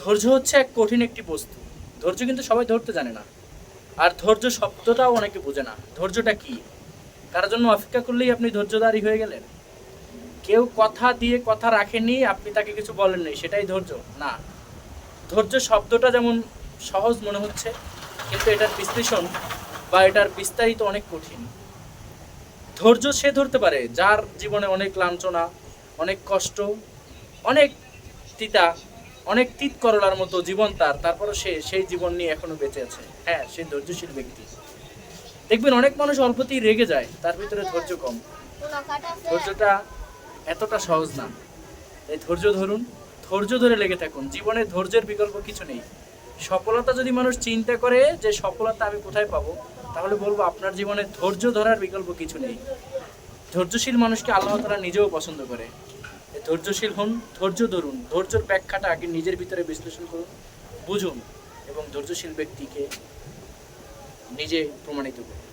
ধৈর্য হচ্ছে এক কঠিন একটি বস্তু। ধৈর্য কিন্তু সবাই ধরতে জানে না। আর ধৈর্য শব্দটাও অনেকে বোঝে না। ধৈর্যটা কি? কার জন্য অপেক্ষা করলেই আপনি ধৈর্যধারী হয়ে গেলেন? কেউ কথা দিয়ে কথা রাখেনি, আপনি তাকে কিছু বলেননি, সেটাই ধৈর্য? না। ধৈর্য শব্দটা যেমন সহজ মনে হচ্ছে, কিন্তু এটার বিশ্লেষণ বা এটার বিস্তারিত অনেক কঠিন। ধৈর্য সে ধরতে পারে যার জীবনে অনেক লাঞ্ছনা, অনেক কষ্ট, অনেক তিতা, অনেক তিত করলার মতো জীবন তারপরও সে সেই জীবন নিয়ে এখনো বেঁচে আছে। হ্যাঁ, সে ধৈর্যশীল ব্যক্তি। দেখবেন অনেক মানুষ অল্পতেই রেগে যায়, তার ভিতরে ধৈর্য কম। ধৈর্যটা এতটা সহজ না। এই ধৈর্য ধরুন, ধৈর্য ধরে লেগে থাকুন। জীবনে ধৈর্যের বিকল্প কিছু নেই। সফলতা যদি মানুষ চিন্তা করে যে সফলতা আমি কোথায় পাবো, তাহলে বলবো আপনার জীবনে ধৈর্য ধরার বিকল্প কিছু নেই। ধৈর্যশীল মানুষকে আল্লাহ তাআলা নিজেও পছন্দ করে। ধৈর্যশীল হন, ধৈর্য ধরুন, ধৈর্যের ব্যাখ্যাটা আগে নিজের ভিতরে বিশ্লেষণ করুন, বুঝুন এবং ধৈর্যশীল ব্যক্তিকে নিজে প্রমাণিত করুন।